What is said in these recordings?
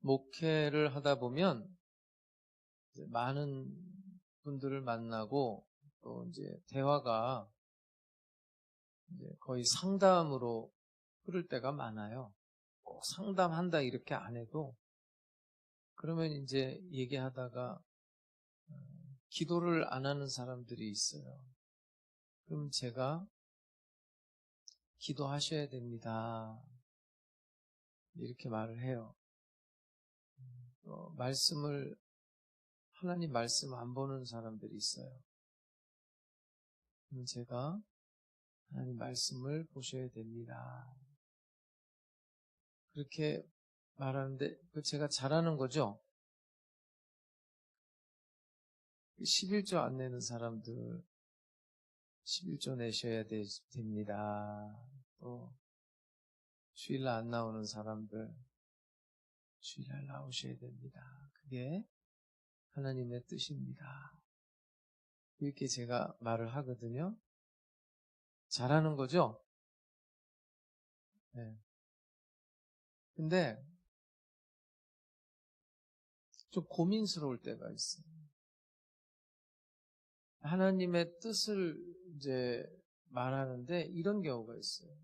목회를 하다 보면 이제 많은 분들을 만나고 또 이제 대화가 이제 거의 상담으로 흐를 때가 많아요. 꼭 상담한다 이렇게 안 해도 그러면 이제 얘기하다가 기도를 안 하는 사람들이 있어요. 그럼 제가 기도하셔야 됩니다. 이렇게 말을 해요. 하나님 말씀 안 보는 사람들이 있어요. 그럼 제가 하나님 말씀을 보셔야 됩니다. 그렇게 말하는데 제가 잘하는 거죠? 11조 안 내는 사람들 11조 내셔야 됩니다. 또 주일날 안 나오는 사람들 주일날 나오셔야 됩니다. 그게 하나님의 뜻입니다. 이렇게 제가 말을 하거든요. 잘하는 거죠? 네. 근데 좀 고민스러울 때가 있어요. 하나님의 뜻을 이제 말하는데 이런 경우가 있어요.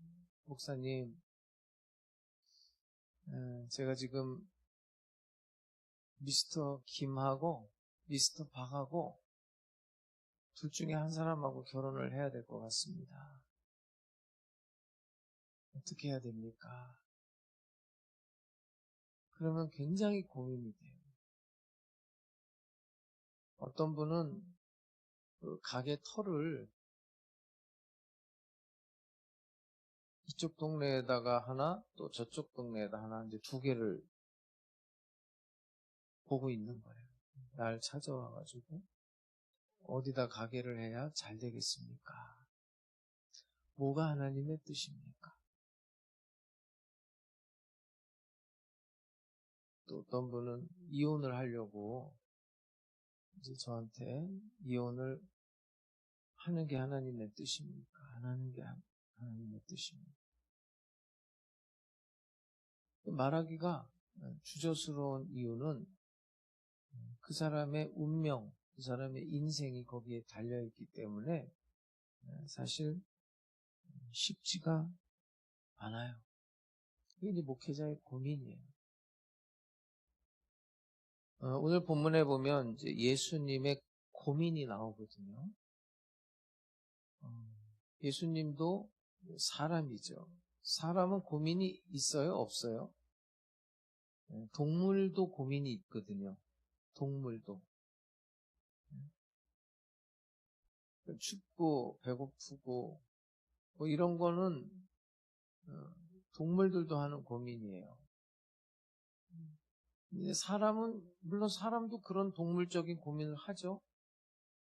목사님, 제가 지금 미스터 김하고 미스터 박하고 둘 중에 한 사람하고 결혼을 해야 될 것 같습니다. 어떻게 해야 됩니까? 그러면 굉장히 고민이 돼요. 어떤 분은 그 가게 터를 이쪽 동네에다가 하나, 또 저쪽 동네에다 하나, 이제 두 개를 보고 있는 거예요. 날 찾아와가지고, 어디다 가게를 해야 잘 되겠습니까? 뭐가 하나님의 뜻입니까? 또 어떤 분은 이혼을 하려고, 이제 저한테 이혼을 하는 게 하나님의 뜻입니까? 안 하는 게 하나님의 뜻입니까? 말하기가 주저스러운 이유는 그 사람의 운명, 그 사람의 인생이 거기에 달려있기 때문에 사실 쉽지가 않아요. 이게 이제 목회자의 고민이에요. 오늘 본문에 보면 이제 예수님의 고민이 나오거든요. 예수님도 사람이죠. 사람은 고민이 있어요? 없어요? 동물도 고민이 있거든요. 동물도. 춥고 배고프고 뭐 이런 거는 동물들도 하는 고민이에요. 물론 사람도 그런 동물적인 고민을 하죠.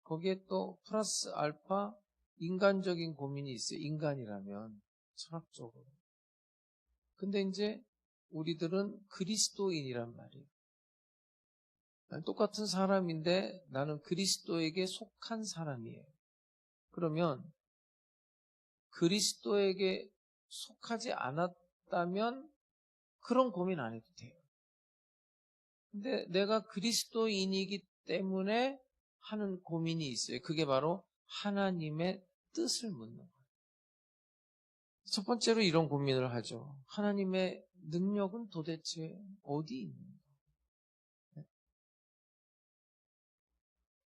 거기에 또 플러스 알파 인간적인 고민이 있어요. 인간이라면 철학적으로. 근데 이제 우리들은 그리스도인이란 말이에요. 똑같은 사람인데 나는 그리스도에게 속한 사람이에요. 그러면 그리스도에게 속하지 않았다면 그런 고민 안 해도 돼요. 근데 내가 그리스도인이기 때문에 하는 고민이 있어요. 그게 바로 하나님의 뜻을 묻는 거예요. 첫 번째로 이런 고민을 하죠. 하나님의 능력은 도대체 어디 있는가?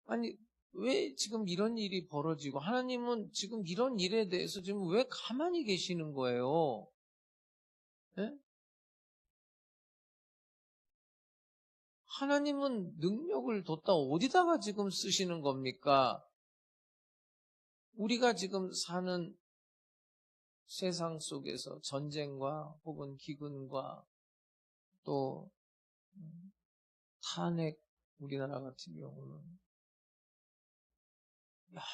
아니, 왜 지금 이런 일이 벌어지고 하나님은 지금 이런 일에 대해서 지금 왜 가만히 계시는 거예요? 네? 하나님은 능력을 뒀다 어디다가 지금 쓰시는 겁니까? 우리가 지금 사는 세상 속에서 전쟁과 혹은 기근과 또 탄핵, 우리나라 같은 경우는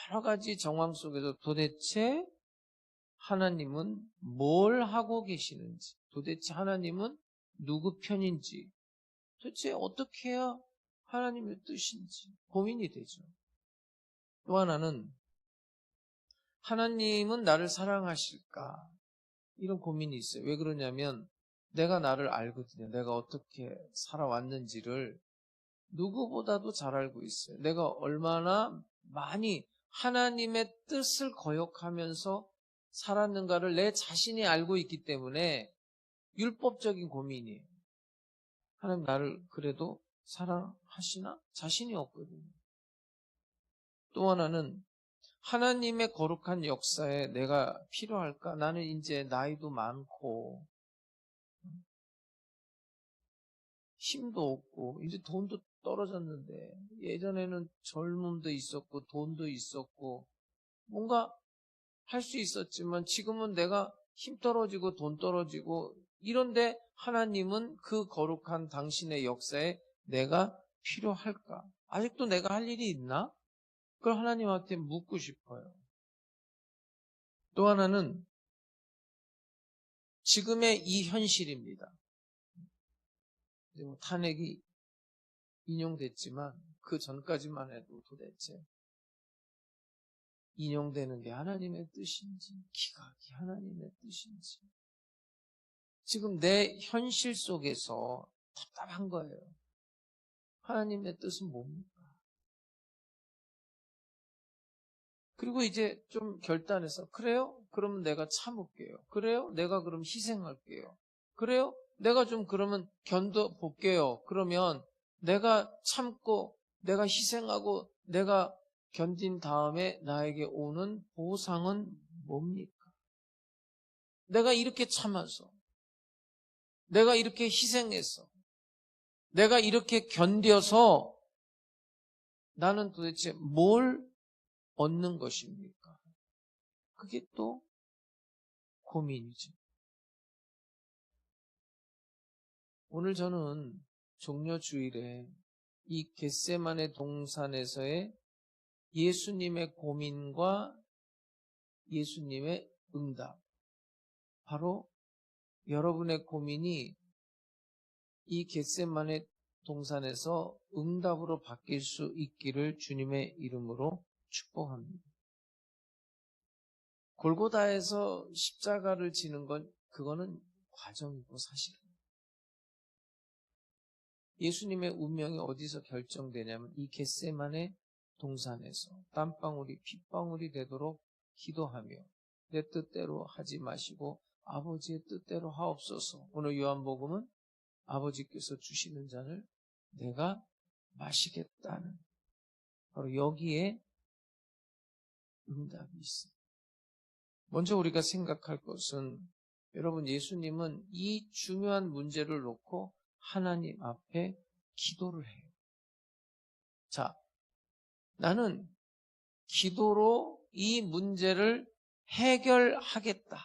여러 가지 정황 속에서 도대체 하나님은 뭘 하고 계시는지, 도대체 하나님은 누구 편인지, 도대체 어떻게 해야 하나님의 뜻인지 고민이 되죠. 또 하나는 하나님은 나를 사랑하실까? 이런 고민이 있어요. 왜 그러냐면 내가 나를 알거든요. 내가 어떻게 살아왔는지를 누구보다도 잘 알고 있어요. 내가 얼마나 많이 하나님의 뜻을 거역하면서 살았는가를 내 자신이 알고 있기 때문에 율법적인 고민이에요. 하나님 나를 그래도 사랑하시나? 자신이 없거든요. 또 하나는 하나님의 거룩한 역사에 내가 필요할까? 나는 이제 나이도 많고 힘도 없고 이제 돈도 떨어졌는데 예전에는 젊음도 있었고 돈도 있었고 뭔가 할 수 있었지만 지금은 내가 힘 떨어지고 돈 떨어지고 이런데 하나님은 그 거룩한 당신의 역사에 내가 필요할까? 아직도 내가 할 일이 있나? 그걸 하나님한테 묻고 싶어요. 또 하나는 지금의 이 현실입니다. 탄핵이 인용됐지만 그 전까지만 해도 도대체 인용되는 게 하나님의 뜻인지 기각이 하나님의 뜻인지 지금 내 현실 속에서 답답한 거예요. 하나님의 뜻은 뭡니까? 그리고 이제 좀 결단해서 그래요? 그러면 내가 참을게요. 그래요? 내가 그럼 희생할게요. 그래요? 내가 좀 그러면 견뎌볼게요. 그러면 내가 참고 내가 희생하고 내가 견딘 다음에 나에게 오는 보상은 뭡니까? 내가 이렇게 참아서 내가 이렇게 희생해서 내가 이렇게 견뎌서 나는 도대체 뭘 얻는 것입니까? 그게 또 고민이죠. 오늘 저는 종려주일에 이 겟세마네 동산에서의 예수님의 고민과 예수님의 응답, 바로 여러분의 고민이 이 겟세마네 동산에서 응답으로 바뀔 수 있기를 주님의 이름으로 축복합니다. 골고다에서 십자가를 지는 건 그거는 과정이고 사실은 예수님의 운명이 어디서 결정되냐면 이 겟세마네 동산에서 땀방울이 핏방울이 되도록 기도하며 내 뜻대로 하지 마시고 아버지의 뜻대로 하옵소서. 오늘 요한복음은 아버지께서 주시는 잔을 내가 마시겠다는 바로 여기에 응답이 있습니다. 먼저 우리가 생각할 것은 여러분 예수님은 이 중요한 문제를 놓고 하나님 앞에 기도를 해요. 자, 나는 기도로 이 문제를 해결하겠다.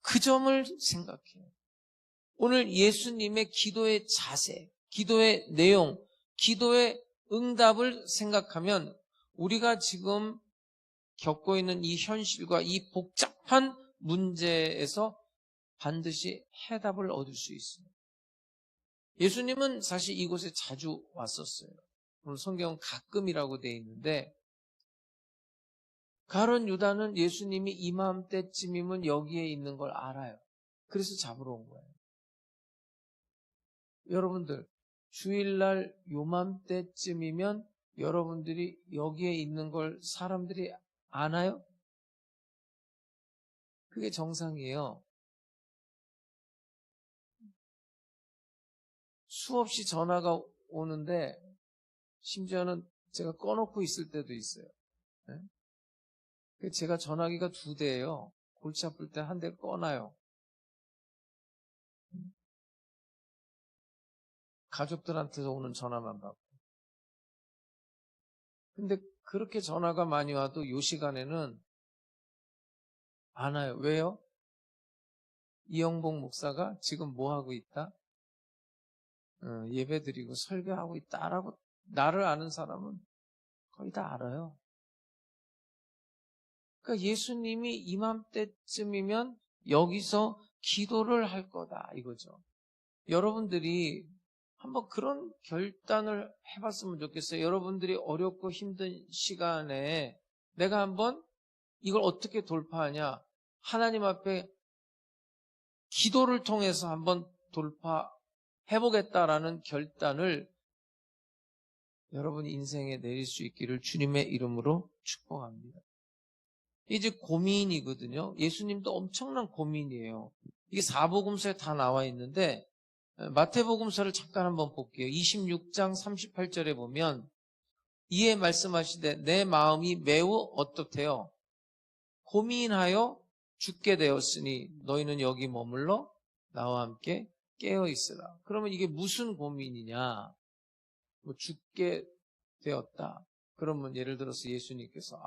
그 점을 생각해요. 오늘 예수님의 기도의 자세, 기도의 내용, 기도의 응답을 생각하면 우리가 지금 겪고 있는 이 현실과 이 복잡한 문제에서 반드시 해답을 얻을 수 있어요. 예수님은 사실 이곳에 자주 왔었어요. 오늘 성경은 가끔이라고 되어 있는데 가룟 유다는 예수님이 이맘때쯤이면 여기에 있는 걸 알아요. 그래서 잡으러 온 거예요. 여러분들 주일날 요맘때쯤이면 여러분들이 여기에 있는 걸 사람들이 아나요? 그게 정상이에요. 수없이 전화가 오는데 심지어는 제가 꺼놓고 있을 때도 있어요. 네? 제가 전화기가 2대예요. 골치 아플 때 한 대 꺼놔요. 가족들한테서 오는 전화만 받고. 근데 그렇게 전화가 많이 와도 요 시간에는 안 와요. 왜요? 이영복 목사가 지금 뭐 하고 있다? 예배 드리고 설교하고 있다라고 나를 아는 사람은 거의 다 알아요. 그러니까 예수님이 이맘때쯤이면 여기서 기도를 할 거다 이거죠. 여러분들이 한번 그런 결단을 해봤으면 좋겠어요. 여러분들이 어렵고 힘든 시간에 내가 한번 이걸 어떻게 돌파하냐? 하나님 앞에 기도를 통해서 한번 돌파해보겠다라는 결단을 여러분 인생에 내릴 수 있기를 주님의 이름으로 축복합니다. 이제 고민이거든요. 예수님도 엄청난 고민이에요. 이게 사복음서에 다 나와 있는데 마태복음서를 잠깐 한번 볼게요. 26장 38절에 보면 이에 말씀하시되 내 마음이 매우 어떻대요? 고민하여 죽게 되었으니 너희는 여기 머물러 나와 함께 깨어 있으라. 그러면 이게 무슨 고민이냐? 뭐 죽게 되었다. 그러면 예를 들어서 예수님께서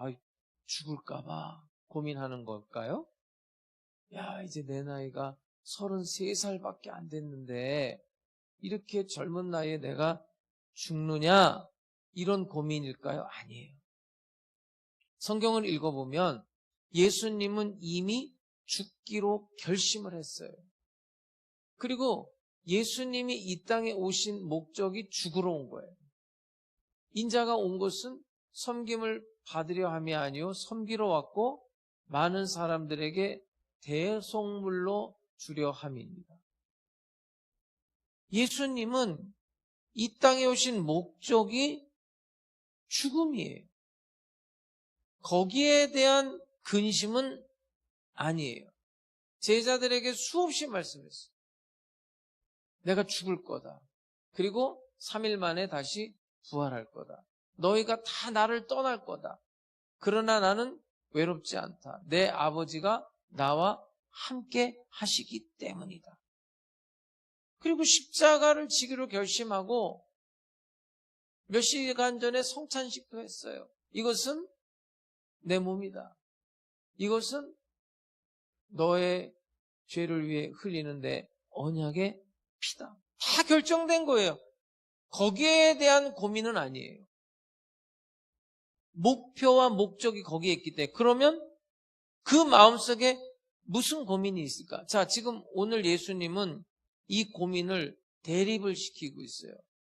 죽을까 봐 고민하는 걸까요? 야, 이제 내 나이가 33살밖에 안 됐는데 이렇게 젊은 나이에 내가 죽느냐? 이런 고민일까요? 아니에요. 성경을 읽어보면 예수님은 이미 죽기로 결심을 했어요. 그리고 예수님이 이 땅에 오신 목적이 죽으러 온 거예요. 인자가 온 것은 섬김을 받으려 함이 아니요 섬기러 왔고 많은 사람들에게 대속물로 주려 함입니다. 예수님은 이 땅에 오신 목적이 죽음이에요. 거기에 대한 근심은 아니에요. 제자들에게 수없이 말씀했어요. 내가 죽을 거다. 그리고 3일 만에 다시 부활할 거다. 너희가 다 나를 떠날 거다. 그러나 나는 외롭지 않다. 내 아버지가 나와 함께 하시기 때문이다. 그리고 십자가를 지기로 결심하고 몇 시간 전에 성찬식도 했어요. 이것은 내 몸이다. 이것은 너의 죄를 위해 흘리는 내 언약의 피다. 다 결정된 거예요. 거기에 대한 고민은 아니에요. 목표와 목적이 거기에 있기 때문에. 그러면 그 마음속에 무슨 고민이 있을까? 자, 지금 오늘 예수님은 이 고민을 대립을 시키고 있어요.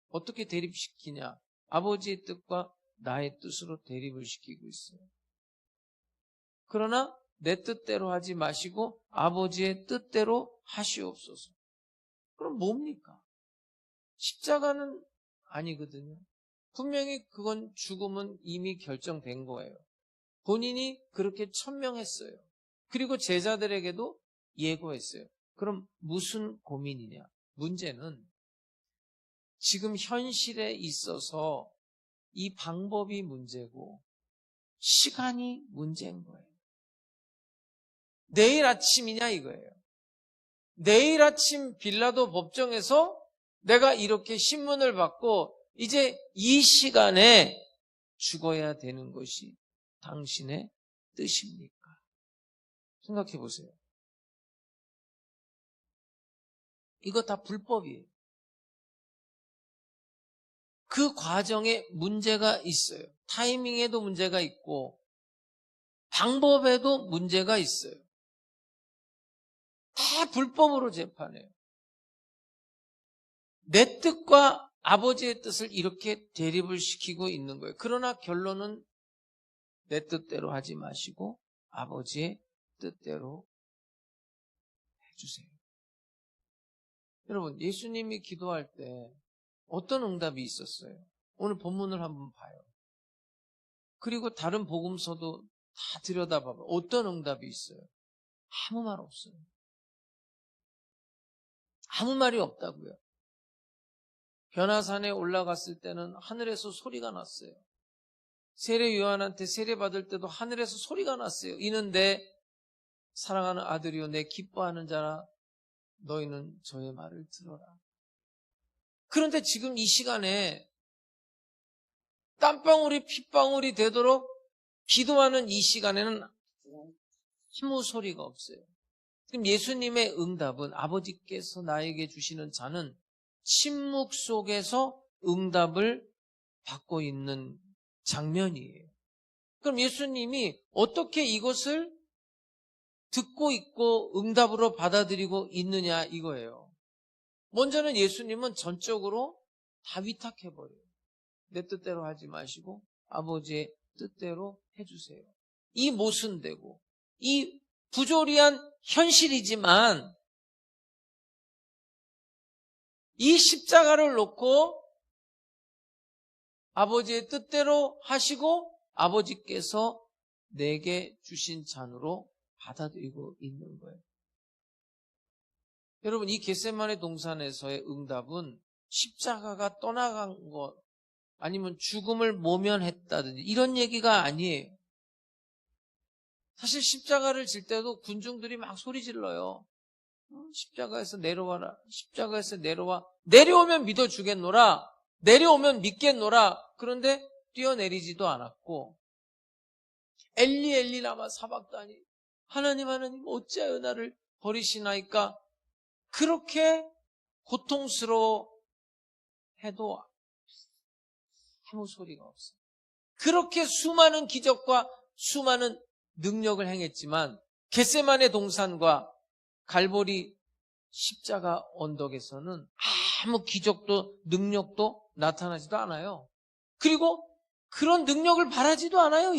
어떻게 대립시키냐? 아버지의 뜻과 나의 뜻으로 대립을 시키고 있어요. 그러나 내 뜻대로 하지 마시고 아버지의 뜻대로 하시옵소서. 그럼 뭡니까? 십자가는 아니거든요. 분명히 그건 죽음은 이미 결정된 거예요. 본인이 그렇게 천명했어요. 그리고 제자들에게도 예고했어요. 그럼 무슨 고민이냐? 문제는 지금 현실에 있어서 이 방법이 문제고 시간이 문제인 거예요. 내일 아침이냐 이거예요. 내일 아침 빌라도 법정에서 내가 이렇게 신문을 받고 이제 이 시간에 죽어야 되는 것이 당신의 뜻입니까? 생각해 보세요. 이거 다 불법이에요. 그 과정에 문제가 있어요. 타이밍에도 문제가 있고 방법에도 문제가 있어요. 다 불법으로 재판해요. 내 뜻과 아버지의 뜻을 이렇게 대립을 시키고 있는 거예요. 그러나 결론은 내 뜻대로 하지 마시고 아버지의 뜻대로 해주세요. 여러분, 예수님이 기도할 때 어떤 응답이 있었어요? 오늘 본문을 한번 봐요. 그리고 다른 복음서도 다 들여다봐봐요. 어떤 응답이 있어요? 아무 말 없어요. 아무 말이 없다고요. 변화산에 올라갔을 때는 하늘에서 소리가 났어요. 세례 요한한테 세례 받을 때도 하늘에서 소리가 났어요. 이는 내 사랑하는 아들이요 내 기뻐하는 자라 너희는 저의 말을 들어라. 그런데 지금 이 시간에 땀방울이 핏방울이 되도록 기도하는 이 시간에는 아무 소리가 없어요. 지금 예수님의 응답은 아버지께서 나에게 주시는 자는 침묵 속에서 응답을 받고 있는 장면이에요. 그럼 예수님이 어떻게 이것을 듣고 있고 응답으로 받아들이고 있느냐 이거예요. 먼저는 예수님은 전적으로 다 위탁해버려요. 내 뜻대로 하지 마시고 아버지의 뜻대로 해주세요. 이 모순되고 이 부조리한 현실이지만 이 십자가를 놓고 아버지의 뜻대로 하시고 아버지께서 내게 주신 잔으로 받아들이고 있는 거예요. 여러분, 이 겟세마네 동산에서의 응답은 십자가가 떠나간 것 아니면 죽음을 모면했다든지 이런 얘기가 아니에요. 사실 십자가를 질 때도 군중들이 막 소리 질러요. 십자가에서 내려와라. 십자가에서 내려와. 내려오면 믿어주겠노라. 내려오면 믿겠노라. 그런데 뛰어내리지도 않았고 엘리 엘리 라마 사박다니, 하나님 하나님 어찌하여 나를 버리시나이까, 그렇게 고통스러워 해도 아무 소리가 없어요. 그렇게 수많은 기적과 수많은 능력을 행했지만 겟세마네 동산과 갈보리 십자가 언덕에서는 아무 기적도 능력도 나타나지도 않아요. 그리고 그런 능력을 바라지도 않아요.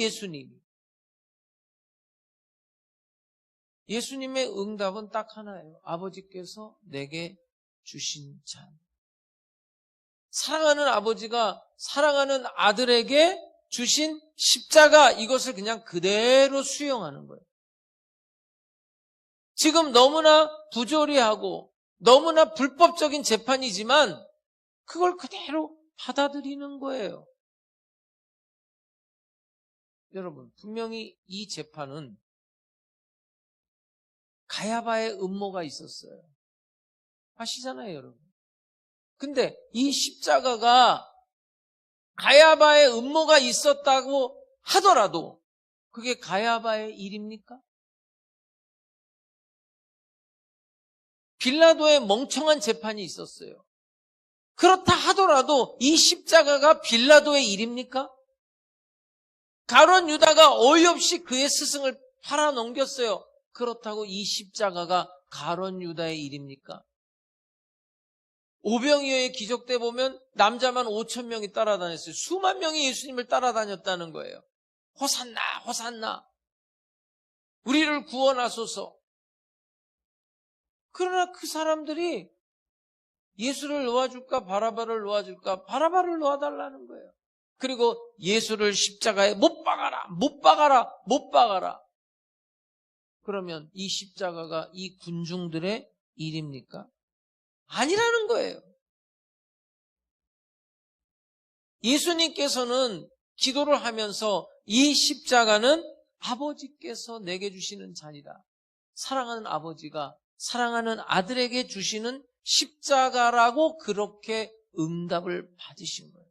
예수님의 응답은 딱 하나예요. 아버지께서 내게 주신 잔. 사랑하는 아버지가 사랑하는 아들에게 주신 십자가, 이것을 그냥 그대로 수용하는 거예요. 지금 너무나 부조리하고 너무나 불법적인 재판이지만 그걸 그대로 받아들이는 거예요. 여러분, 분명히 이 재판은 가야바의 음모가 있었어요. 아시잖아요, 여러분. 근데 이 십자가가 가야바의 음모가 있었다고 하더라도 그게 가야바의 일입니까? 빌라도의 멍청한 재판이 있었어요. 그렇다 하더라도 이 십자가가 빌라도의 일입니까? 가룟 유다가 어이없이 그의 스승을 팔아넘겼어요. 그렇다고 이 십자가가 가룟 유다의 일입니까? 오병이어의 기적 때 보면 남자만 5,000명이 따라다녔어요. 수만 명이 예수님을 따라다녔다는 거예요. 호산나 호산나, 우리를 구원하소서. 그러나 그 사람들이 예수를 놓아줄까 바라바를 놓아줄까, 바라바를 놓아달라는 거예요. 그리고 예수를 십자가에 못 박아라, 못 박아라, 못 박아라. 그러면 이 십자가가 이 군중들의 일입니까? 아니라는 거예요. 예수님께서는 기도를 하면서 이 십자가는 아버지께서 내게 주시는 잔이다. 사랑하는 아버지가 사랑하는 아들에게 주시는 십자가라고 그렇게 응답을 받으신 거예요.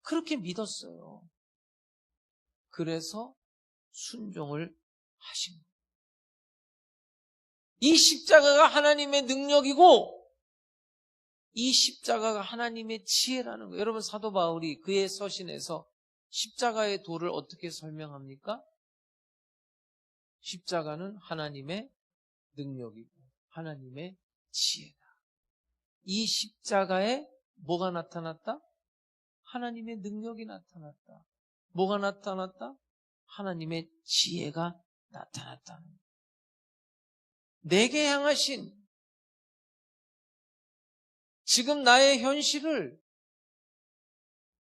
그렇게 믿었어요. 그래서 순종을 하신 거예요. 이 십자가가 하나님의 능력이고 이 십자가가 하나님의 지혜라는 거예요. 여러분, 사도 바울이 그의 서신에서 십자가의 도를 어떻게 설명합니까? 십자가는 하나님의 능력이고 하나님의 지혜다. 이 십자가에 뭐가 나타났다? 하나님의 능력이 나타났다. 뭐가 나타났다? 하나님의 지혜가 나타났다는 거예요. 내게 향하신 지금 나의 현실을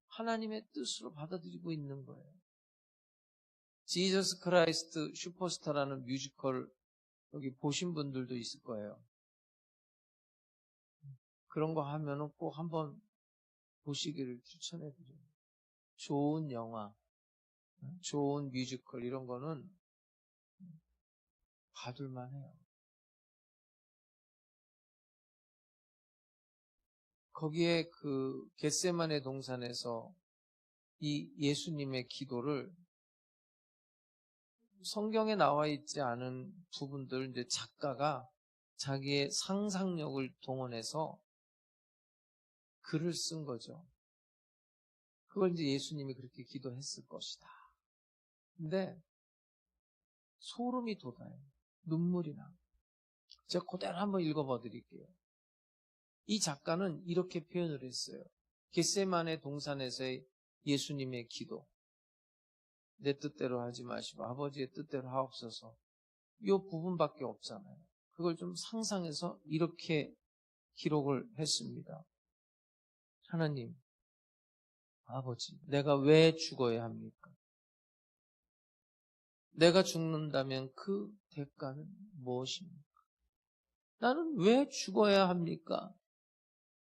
하나님의 뜻으로 받아들이고 있는 거예요. 지저스 크라이스트 슈퍼스타라는 뮤지컬 여기 보신 분들도 있을 거예요. 그런 거 하면은 꼭 한번 보시기를 추천해 드려요. 좋은 영화, 좋은 뮤지컬 이런 거는 봐둘만 해요. 거기에 그 겟세마네 동산에서 이 예수님의 기도를 성경에 나와 있지 않은 부분들, 이제 작가가 자기의 상상력을 동원해서 글을 쓴 거죠. 그걸 이제 예수님이 그렇게 기도했을 것이다. 근데 소름이 돋아요. 눈물이 나. 제가 그대로 한번 읽어봐 드릴게요. 이 작가는 이렇게 표현을 했어요. 겟세마네 동산에서의 예수님의 기도. 내 뜻대로 하지 마시고 아버지의 뜻대로 하옵소서. 이 부분밖에 없잖아요. 그걸 좀 상상해서 이렇게 기록을 했습니다. 하나님, 아버지, 내가 왜 죽어야 합니까? 내가 죽는다면 그 대가는 무엇입니까? 나는 왜 죽어야 합니까?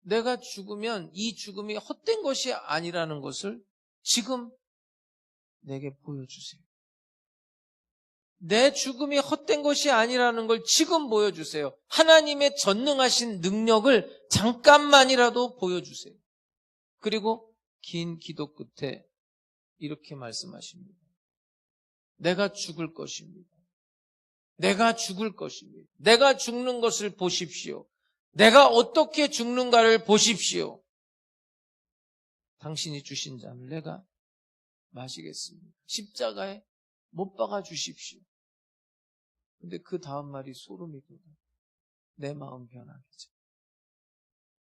내가 죽으면 이 죽음이 헛된 것이 아니라는 것을 지금 내게 보여주세요. 내 죽음이 헛된 것이 아니라는 걸 지금 보여주세요. 하나님의 전능하신 능력을 잠깐만이라도 보여주세요. 그리고 긴 기도 끝에 이렇게 말씀하십니다. 내가 죽을 것입니다. 내가 죽을 것입니다. 내가 죽는 것을 보십시오. 내가 어떻게 죽는가를 보십시오. 당신이 주신 잔을 내가 마시겠습니다. 십자가에 못 박아 주십시오. 근데 그 다음 말이 소름이 돋아. 내 마음 변하기 전에.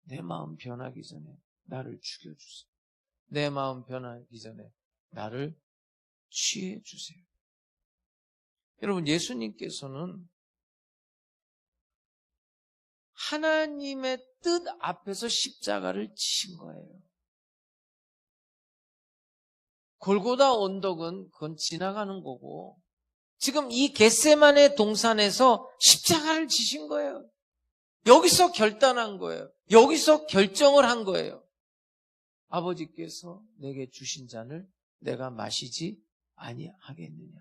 내 마음 변하기 전에 나를 죽여주세요. 내 마음 변하기 전에 나를 취해주세요. 여러분, 예수님께서는 하나님의 뜻 앞에서 십자가를 지신 거예요. 골고다 언덕은 그건 지나가는 거고 지금 이 겟세마네 동산에서 십자가를 지신 거예요. 여기서 결단한 거예요. 여기서 결정을 한 거예요. 아버지께서 내게 주신 잔을 내가 마시지 아니하겠느냐.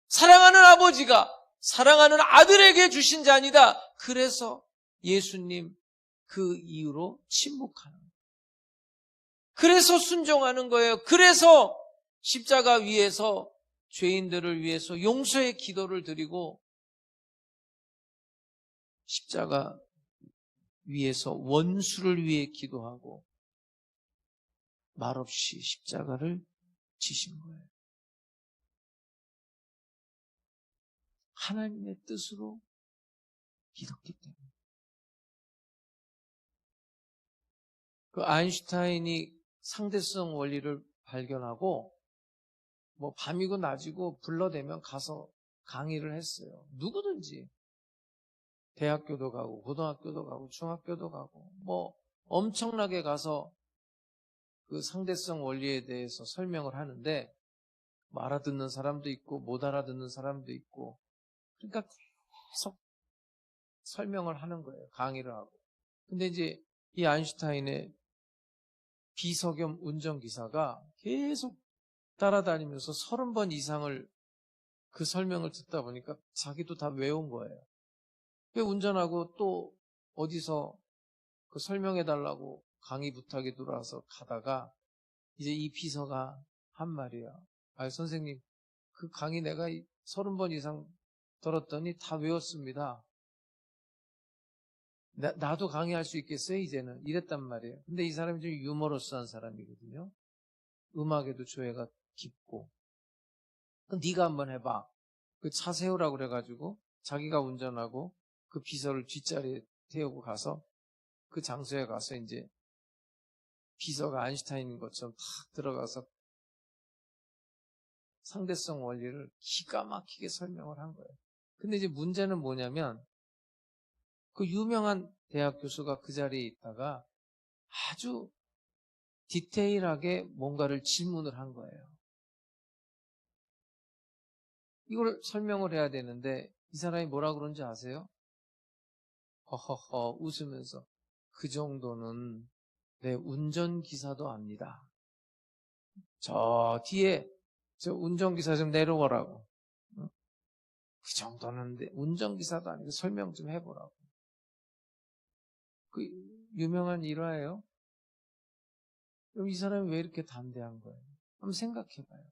사랑하는 아버지가 사랑하는 아들에게 주신 잔이다. 그래서 예수님 그 이유로 침묵하는 거예요. 그래서 순종하는 거예요. 그래서 십자가 위에서 죄인들을 위해서 용서의 기도를 드리고 십자가 위에서 원수를 위해 기도하고 말없이 십자가를 지신 거예요. 하나님의 뜻으로 믿었기 때문에. 그 아인슈타인이 상대성 원리를 발견하고 뭐 밤이고 낮이고 불러대면 가서 강의를 했어요. 누구든지 대학교도 가고 고등학교도 가고 중학교도 가고 뭐 엄청나게 가서 그 상대성 원리에 대해서 설명을 하는데 뭐 알아듣는 사람도 있고 못 알아듣는 사람도 있고 그러니까 계속 설명을 하는 거예요. 강의를 하고. 근데 이제 이 아인슈타인의 비서 겸 운전기사가 계속 따라다니면서 30번 이상을 그 설명을 듣다 보니까 자기도 다 외운 거예요. 그 운전하고 또 어디서 그 설명해달라고 강의 부탁이 들어와서 가다가 이제 이 비서가 한 말이야. 아, 선생님, 그 강의 내가 30번 이상 들었더니 다 외웠습니다. 나도 강의할 수 있겠어요, 이제는. 이랬단 말이에요. 근데 이 사람이 좀 유머러스한 사람이거든요. 음악에도 조예가 깊고. 그럼 네가 한번 해봐. 그 차 세우라고 그래가지고 자기가 운전하고 그 비서를 뒷자리에 태우고 가서 그 장소에 가서 이제 비서가 아인슈타인인 것처럼 탁 들어가서 상대성 원리를 기가 막히게 설명을 한 거예요. 근데 이제 문제는 뭐냐면 그 유명한 대학 교수가 그 자리에 있다가 아주 디테일하게 뭔가를 질문을 한 거예요. 이걸 설명을 해야 되는데 이 사람이 뭐라 그런지 아세요? 허허허 웃으면서 그 정도는 내 운전기사도 압니다. 저 뒤에 저 운전기사 좀 내려오라고. 그 정도는 내 운전기사도 아니고 설명 좀 해보라고. 그 유명한 일화예요. 그럼 이 사람이 왜 이렇게 담대한 거예요? 한번 생각해봐요.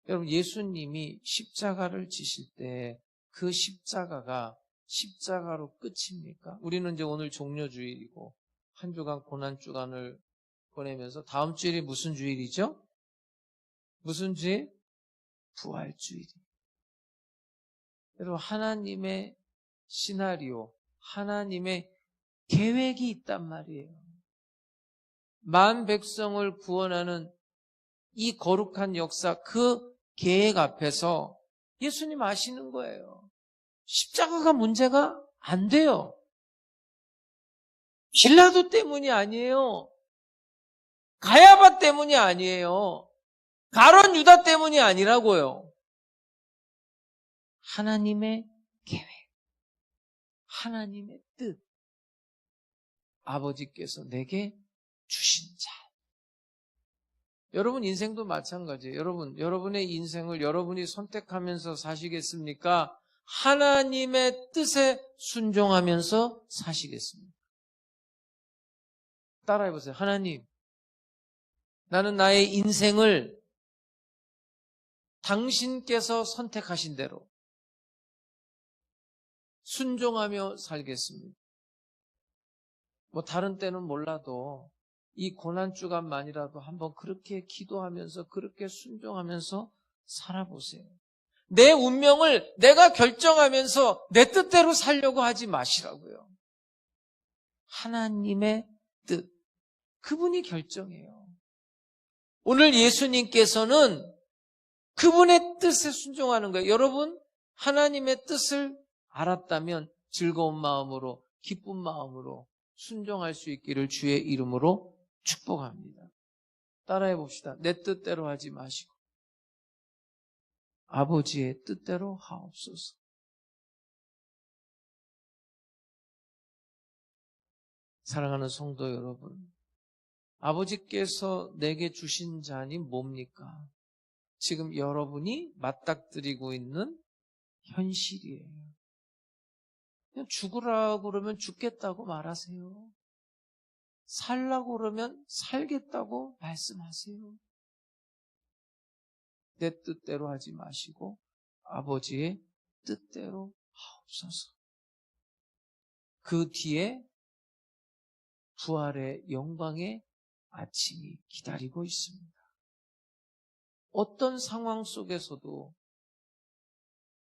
여러분, 예수님이 십자가를 지실 때 그 십자가가 십자가로 끝입니까? 우리는 이제 오늘 종료주일이고 한 주간 고난주간을 보내면서 다음 주일이 무슨 주일이죠? 무슨 주일? 부활주일이에요. 여러분, 하나님의 시나리오, 하나님의 계획이 있단 말이에요. 만 백성을 구원하는 이 거룩한 역사, 그 계획 앞에서 예수님 아시는 거예요. 십자가가 문제가 안 돼요. 빌라도 때문이 아니에요. 가야바 때문이 아니에요. 가룟 유다 때문이 아니라고요. 하나님의 계획, 하나님의 뜻, 아버지께서 내게 주신 자. 여러분 인생도 마찬가지예요. 여러분의 인생을 여러분이 선택하면서 사시겠습니까? 하나님의 뜻에 순종하면서 사시겠습니까? 따라해보세요. 하나님, 나는 나의 인생을 당신께서 선택하신 대로 순종하며 살겠습니다. 뭐 다른 때는 몰라도 이 고난주간만이라도 한번 그렇게 기도하면서 그렇게 순종하면서 살아보세요. 내 운명을 내가 결정하면서 내 뜻대로 살려고 하지 마시라고요. 하나님의 뜻, 그분이 결정해요. 오늘 예수님께서는 그분의 뜻에 순종하는 거예요. 여러분, 하나님의 뜻을 알았다면 즐거운 마음으로, 기쁜 마음으로 순종할 수 있기를 주의 이름으로 축복합니다. 따라해 봅시다. 내 뜻대로 하지 마시고 아버지의 뜻대로 하옵소서. 사랑하는 성도 여러분, 아버지께서 내게 주신 자니 뭡니까? 지금 여러분이 맞닥뜨리고 있는 현실이에요. 그냥 죽으라고 그러면 죽겠다고 말하세요. 살라고 그러면 살겠다고 말씀하세요. 내 뜻대로 하지 마시고 아버지의 뜻대로 하옵소서. 그 뒤에 부활의 영광의 아침이 기다리고 있습니다. 어떤 상황 속에서도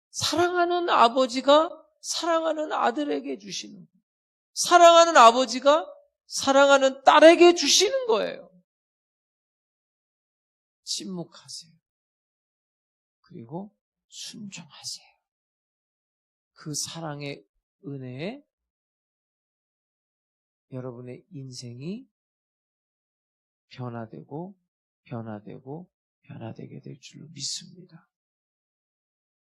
사랑하는 아버지가 사랑하는 아들에게 주시는 거예요. 사랑하는 아버지가 사랑하는 딸에게 주시는 거예요. 침묵하세요. 그리고 순종하세요. 그 사랑의 은혜에 여러분의 인생이 변화되게 될 줄로 믿습니다.